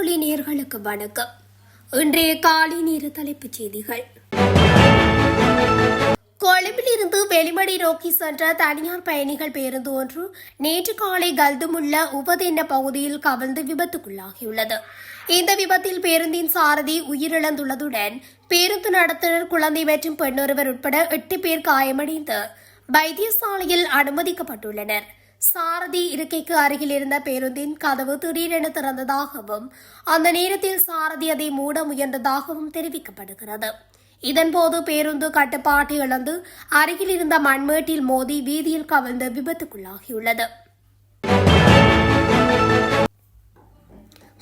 வானொலி நேயர்களுக்கு வணக்கம். இன்றைய காலை நேர தலைப்புச் செய்திகள். கொழும்பிலிருந்து வெளிமடை நோக்கி சென்ற தனியார் பயணிகள் பேருந்து ஒன்று நேற்று காலை கல்துமுள்ள உபதென்ன பகுதியில் கவிழ்ந்து விபத்துக்குள்ளாகியுள்ளது. இந்த விபத்தில் பேருந்தின் சாரதி உயிரிழந்துள்ளதுடன் பேருந்து நடத்துனர், குழந்தை மற்றும் பெண்ணொருவர் உட்பட 8 பேர் காயமடைந்து வைத்தியசாலையில் அனுமதிக்கப்பட்டுள்ளனர். சாரதி இருக்கைக்கு அருகில் இருந்த பேருந்தின் கதவு திடீரென திறந்ததாகவும் அந்த நேரத்தில் சாரதி அதை மூட முயன்றதாகவும் தெரிவிக்கப்படுகிறது. இதன்போது பேருந்து கட்டுப்பாட்டை இழந்து அருகில் இருந்த மண்மேட்டில் மோதி வீதியில் கவிழ்ந்து விபத்துக்குள்ளாகியுள்ளது.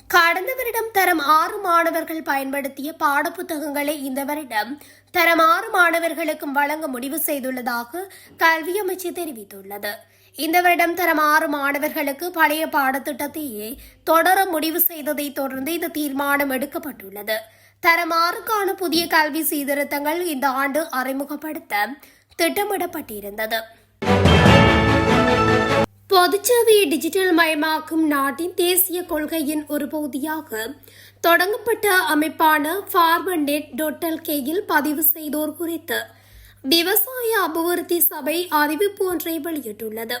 கடந்த வருடம் தரம் 6 மாணவர்கள் பயன்படுத்திய பாடப்புத்தகங்களை இந்த வருடம் தரம் 6 மாணவர்களுக்கும் வழங்க முடிவு செய்துள்ளதாக கல்வி அமைச்சு தெரிவித்துள்ளது. இந்த வருடம் தரம் 6 மாணவர்களுக்கு பழைய பாடத்திட்டத்தையே தொடர முடிவு செய்ததை தொடர்ந்து இந்த தீர்மானம் எடுக்கப்பட்டுள்ளது. தரம் 6க்கான புதிய கல்வி சீர்திருத்தங்கள் இந்த ஆண்டு அறிமுகப்படுத்த திட்டமிடப்பட்டிருந்தது. பொதுச்சேவையை டிஜிட்டல் மயமாக்கும் நாட்டின் தேசிய கொள்கையின் ஒரு பகுதியாக தொடங்கப்பட்ட அமைப்பான farmernet.lkயில் பதிவு செய்தோர் குறித்து விவசாய அபிவிருத்தி சபை அறிவிப்பு ஒன்றை வெளியிட்டுள்ளது.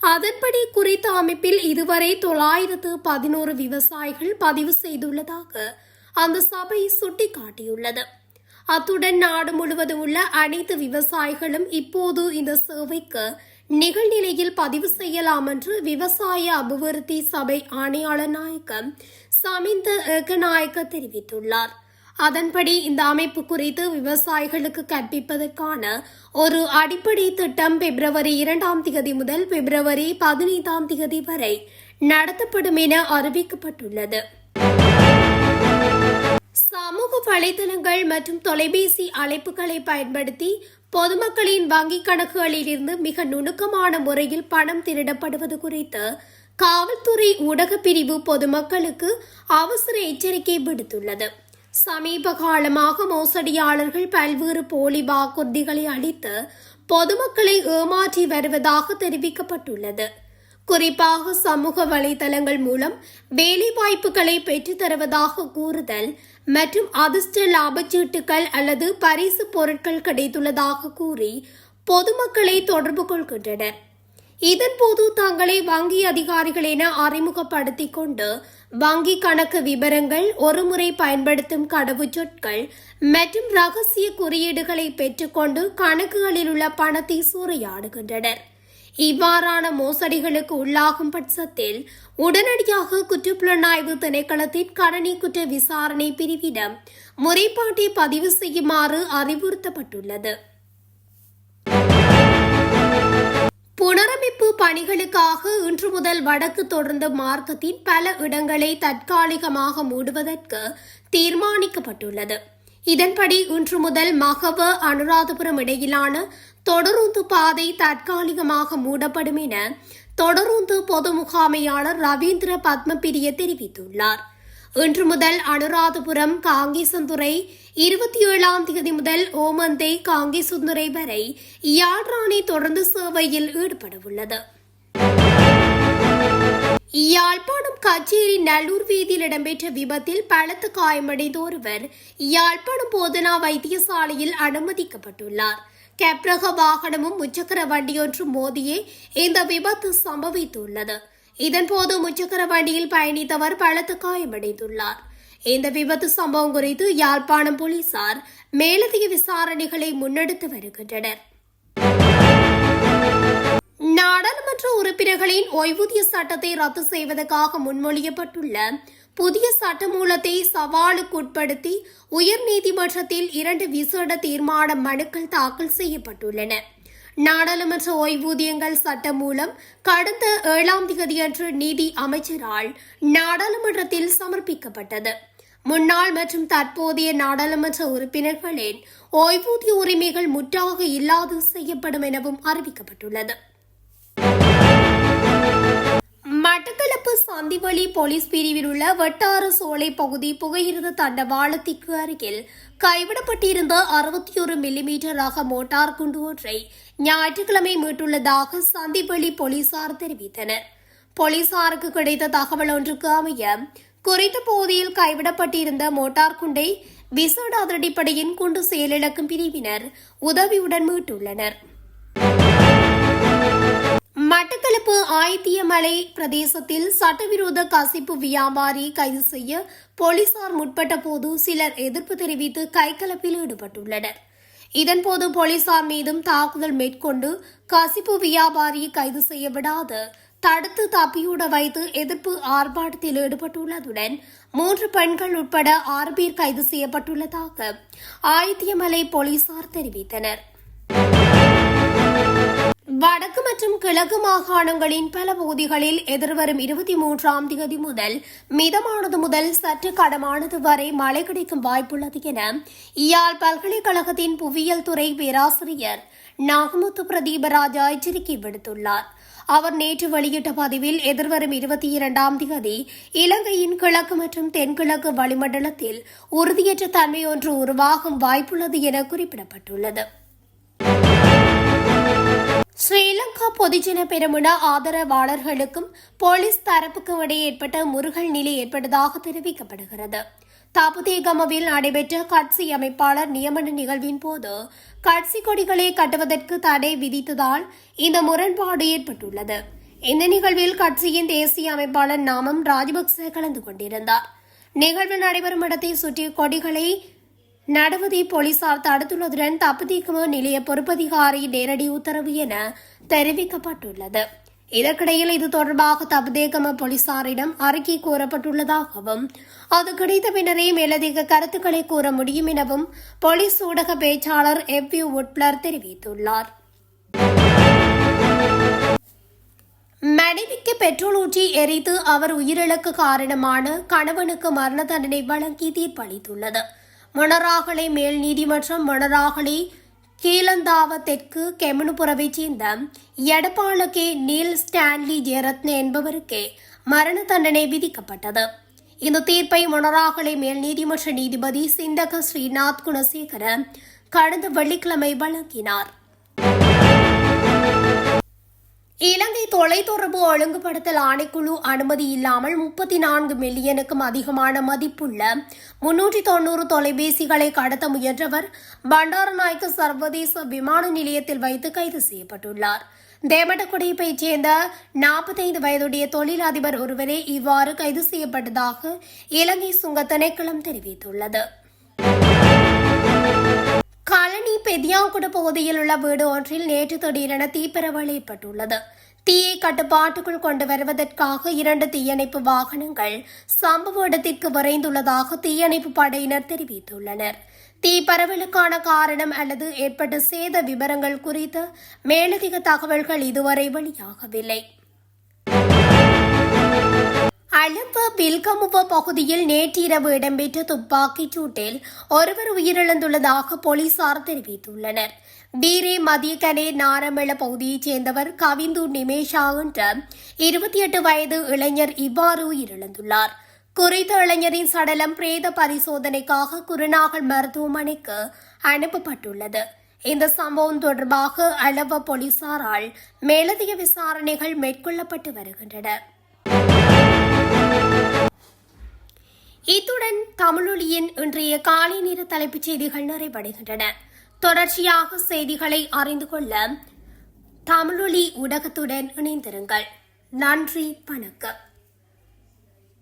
அதன்படி குறித்த அமைப்பில் இதுவரை 911 விவசாயிகள் பதிவு செய்துள்ளதாக அந்த சபை சுட்டிக்காட்டியுள்ளது. அத்துடன் நாடு முழுவதும் உள்ள அனைத்து விவசாயிகளும் இப்போது இந்த சேவைக்கு நிகழ்நிலையில் பதிவு செய்யலாம் என்று விவசாய அபிவிருத்தி சபை ஆணையாளர் நாயகம் சமிந்த ஏகநாயக்க தெரிவித்துள்ளார். அதன்படி இந்த அமைப்பு குறித்து விவசாயிகளுக்கு கற்பிப்பதற்கான ஒரு அடிப்படை திட்டம் பிப்ரவரி 2 முதல் பிப்ரவரி 15 வரை நடத்தப்படும் என அறிவிக்கப்பட்டுள்ளது. சமூக வலைதளங்கள் மற்றும் தொலைபேசி அழைப்புகளை பயன்படுத்தி பொதுமக்களின் வங்கிக் கணக்குகளில் இருந்து மிக நுணுக்கமான முறையில் பணம் திருடப்படுவது குறித்து காவல்துறை ஊடகப் பிரிவு பொதுமக்களுக்கு அவசர எச்சரிக்கை விடுத்துள்ளது. சமீப காலமாக மோசடியாளர்கள் பல்வேறு போலி வாக்குறுதிகளை அளித்து பொதுமக்களை ஏமாற்றி வருவதாக தெரிவிக்கப்பட்டுள்ளது. குறிப்பாக சமூக வலைதளங்கள் மூலம் வேலைவாய்ப்புகளை பெற்றுத் தருவதாக கூறுதல் மற்றும் அதிர்ஷ்ட லாபச்சீட்டுகள் அல்லது பரிசு பொருட்கள் கிடைத்துள்ளதாக கூறி பொதுமக்களை தொடர்பு கொள்கின்றனர். இதன்போது தங்களை வங்கி அதிகாரிகள் என அறிமுகப்படுத்திக் கொண்டு வங்கி கணக்கு விவரங்கள், ஒருமுறை பயன்படுத்தும் கடவுச்சொற்கள் மற்றும் ரகசிய குறியீடுகளை பெற்றுக்கொண்டு கணக்குகளில் உள்ள பணத்தை சூறையாடுகின்றனர். இவ்வாறான மோசடிகளுக்கு உள்ளாகும் பட்சத்தில் உடனடியாக குற்றப்புலனாய்வு திணைக்களத்தின் கணனி குற்ற விசாரணை பிரிவிடம் முறைப்பாட்டை பதிவு செய்யுமாறு அறிவுறுத்தப்பட்டுள்ளது. புனரமைப்பு பணிகளுக்காக இன்று முதல் வடக்கு தொடர்ந்து மார்க்கத்தின் பல இடங்களை தற்காலிகமாக மூடுவதற்கு தீர்மானிக்கப்பட்டுள்ளது. இதன்படி இன்று முதல் மகவ அனுராதபுரம் இடையிலான தொடருந்து பாதை தற்காலிகமாக மூடப்படும் என தொடருந்து பொது முகாமையாளர் ரவீந்திர பத்மபிரிய தெரிவித்துள்ளார். இன்று முதல் அனுராதபுரம் காங்கேசந்துறை 27 முதல் ஓமந்தை காங்கேசந்துறை வரை யாழ்ராணி தொடர்ந்து சேவையில் ஈடுபடவுள்ளது. யாழ்ப்பாணம் கச்சேரி நல்லூர் வீதியில் இடம்பெற்ற விபத்தில் பலத்த காயமடைந்த ஒருவர் யாழ்ப்பாணம் போதனா வைத்தியசாலையில் அனுமதிக்கப்பட்டுள்ளார். கெப்ரக வாகனமும் முச்சக்கர வண்டியொன்று மோதியே இந்த விபத்து சம்பவித்துள்ளது. இதன்போது முச்சக்கர வண்டியில் பயணித்தவர் பலத்த காயமடைந்துள்ளார். இந்த விபத்து சம்பவம் குறித்து யாழ்ப்பாணம் போலீசார் மேலதிக விசாரணைகளை முன்னெடுத்து வருகின்றனர். நாடாளுமன்ற உறுப்பினர்களின் ஓய்வூதிய சட்டத்தை ரத்து செய்வதற்காக முன்மொழியப்பட்டுள்ள புதிய சட்டமூலத்தை சவாலுக்குட்படுத்தி உயர்நீதிமன்றத்தில் 2 விசேட தீர்மான மனுக்கள் தாக்கல் செய்யப்பட்டுள்ளன. நாடாளுமன்ற ஓய்வூதியங்கள் சட்டம் மூலம் கடந்த 7 அன்று நீதி அமைச்சரால் நாடாளுமன்றத்தில் சமர்ப்பிக்கப்பட்டது. முன்னாள் மற்றும் தற்போதைய நாடாளுமன்ற உறுப்பினர்களின் ஓய்வூதிய உரிமைகள் முற்றாக இல்லாது செய்யப்படும் எனவும் அறிவிக்கப்பட்டுள்ளது. மட்டக்களப்பு சந்திவெளி போலீஸ் பிரிவில் உள்ள வட்டார சோலை பகுதி புகையிரத தண்டவாளத்திற்கு அருகில் கைவிடப்பட்டிருந்த 61 மில்லிமீட்டர் ரக மோட்டார் குண்டு ஒன்றை ஞாயிற்றுக்கிழமை மீட்டுள்ளதாக சந்திவெளி போலீசார் தெரிவித்தனர். போலீசாருக்கு கிடைத்த தகவல் ஒன்றுக்கு அமைய குறித்த பகுதியில் கைவிடப்பட்டிருந்த மோட்டார் குண்டை விசேட அதிரடிப்படையின் குண்டு செயலிழக்கும் பிரிவினர் உதவியுடன் மீட்டுள்ளனர். மட்டக்களப்பு ஆயத்தியமலை பிரதேசத்தில் சட்டவிரோத கசிப்பு வியாபாரி கைது செய்ய போலீசார் முற்பட்ட போது சிலர் எதிர்ப்பு தெரிவித்து கைகலப்பில் ஈடுபட்டுள்ளனர். இதன்போது போலீசார் மீதும் தாக்குதல் மேற்கொண்டு கசிப்பு வியாபாரி கைது செய்யப்படாது தடுத்து தப்பியோட வைத்து எதிர்ப்பு ஆர்ப்பாட்டத்தில் ஈடுபட்டுள்ளதுடன் 3 பெண்கள் உட்பட 6 பேர் கைது செய்யப்பட்டுள்ளதாக ஆயத்தியமலை போலீசார் தெரிவித்தனர். வடக்கு மற்றும் கிழக்கு மாகாணங்களின் பல பகுதிகளில் எதிர்வரும் 23ஆம் தேதி முதல் மிதமானது முதல் சற்று கனமானது வரை மழை கிடைக்கும் வாய்ப்புள்ளது என யாழ் பல்கலைக்கழகத்தின் புவியியல் துறை பேராசிரியர் நாகமுத்து பிரதீபராஜா எச்சரிக்கை விடுத்துள்ளார். அவர் நேற்று வெளியிட்ட பதிவில் எதிர்வரும் 22ஆம் தேதி இலங்கையின் கிழக்கு மற்றும் தென்கிழக்கு வளிமண்டலத்தில் உறுதியற்ற தன்மை ஒன்று உருவாகும் வாய்ப்புள்ளது என குறிப்பிடப்பட்டுள்ளது. ஸ்ரீலங்கா பொதுஜன பெரமுன ஆதரவாளர்களுக்கும் போலீஸ் தரப்புக்கும் இடையே ஏற்பட்ட முறுகல் நிலை ஏற்பட்டதாக தெரிவிக்கப்படுகிறது. தபுதேகமவில் நடைபெற்ற கட்சி அமைப்பாளர் நியமன நிகழ்வின் போது கட்சி கொடிகளை கட்டுவதற்கு தடை விதித்ததால் இந்த முரண்பாடு ஏற்பட்டுள்ளது. இந்த நிகழ்வில் கட்சியின் தேசிய அமைப்பாளர் நாமம் ராஜபக்சே கலந்து கொண்டிருந்தார். நிகழ்வு நடைபெறும் இடத்தை சுற்றி கொடிகளை நடுவதை போலீசார் தடுத்துள்ளதுடன் தப்புதீகம நிலைய பொறுப்பதிகாரி நேரடி உத்தரவு என தெரிவிக்கப்பட்டுள்ளது. இதற்கிடையில் இது தொடர்பாக தப்புதேகம போலீசாரிடம் அறிக்கை கோரப்பட்டுள்ளதாகவும் அது கிடைத்த பின்னரே மேலதிக கருத்துக்களை கூற முடியும் எனவும் போலீஸ் ஊடக பேச்சாளர் எவ்யூ உட்பிளர் தெரிவித்துள்ளார். மனைவிக்கு பெட்ரோல் ஊற்றி எரித்து அவர் உயிரிழக்க காரணமான கணவனுக்கு மரண தண்டனை வழங்கி தீர்ப்பளித்துள்ளது. மொனராகலை மேல் நீதிமன்றம் மொனராகலை கீழந்தாவ தெற்கு கெமனுபுரவைச் சேர்ந்த எடப்பாள கே நீல் ஸ்டான்லி ஜெயரத்ன என்பவருக்கு மரண தண்டனை விதிக்கப்பட்டது. இந்த தீர்ப்பை மொனராகலை மேல் நீதிமன்ற நீதிபதி சிந்தக ஸ்ரீநாத் குணசேகர கடந்த வெள்ளிக்கிழமை வழங்கினார். இலங்கை தொலைத்தொடர்பு ஒழுங்குபடுத்தல் ஆணைக்குழு அனுமதி இல்லாமல் 34 மில்லியனுக்கும் அதிகமான மதிப்புள்ள 390 தொலைபேசிகளை கடத்த முயன்றவர் பண்டாரநாயக்க சர்வதேச விமான நிலையத்தில் வைத்து கைது செய்யப்பட்டுள்ளார். தேமடகுடியைச் சேர்ந்த 45 வயதுடைய தொழிலதிபர் ஒருவரே இவ்வாறு கைது செய்யப்பட்டதாக இலங்கை சுங்க திணைக்களம் தெரிவித்துள்ளது. களனி பெதியாங்குடு பகுதியில் உள்ள வீடு ஒன்றில் நேற்று திடீரென தீப்பரவல் ஏற்பட்டுள்ளது. தீயை கட்டுப்பாட்டுக்குள் கொண்டு வருவதற்காக 2 தீயணைப்பு வாகனங்கள் சம்பவ இடத்திற்கு விரைந்துள்ளதாக தீயணைப்பு படையினர் தெரிவித்துள்ளனர். தீ பரவலுக்கான காரணம் அல்லது ஏற்பட்ட சேத விவரங்கள் குறித்து மேலதிக தகவல்கள் இதுவரை வெளியாகவில்லை. அலப்ப பில்கமுவ பகுதியில் நேற்றிரவு இடம்பெற்ற துப்பாக்கிச் சூட்டில் ஒருவர் உயிரிழந்துள்ளதாக போலீசார் தெரிவித்துள்ளனர். வீரே மதியகனே நாரமேள பகுதியைச் சேர்ந்தவர் கவிந்து நிமேஷா என்ற 28 வயது இளைஞர் இவ்வாறு உயிரிழந்துள்ளார். குறித்த இளைஞரின் சடலம் பிரேத பரிசோதனைக்காக குருநாகல் மருத்துவமனைக்கு அனுப்பப்பட்டுள்ளது. இந்த சம்பவம் தொடர்பாக அளவ போலீசாரால் மேலதிக விசாரணைகள் மேற்கொள்ளப்பட்டு வருகின்றன. இத்துடன் தமிழொலியின் இன்றைய காலை நேர தலைப்புச் செய்திகள் நிறைவடைகின்றன. தொடர்ச்சியாக செய்திகளை அறிந்து கொள்ள தமிழொலி ஊடகத்துடன் இணைந்திருங்கள். நன்றி, வணக்கம்.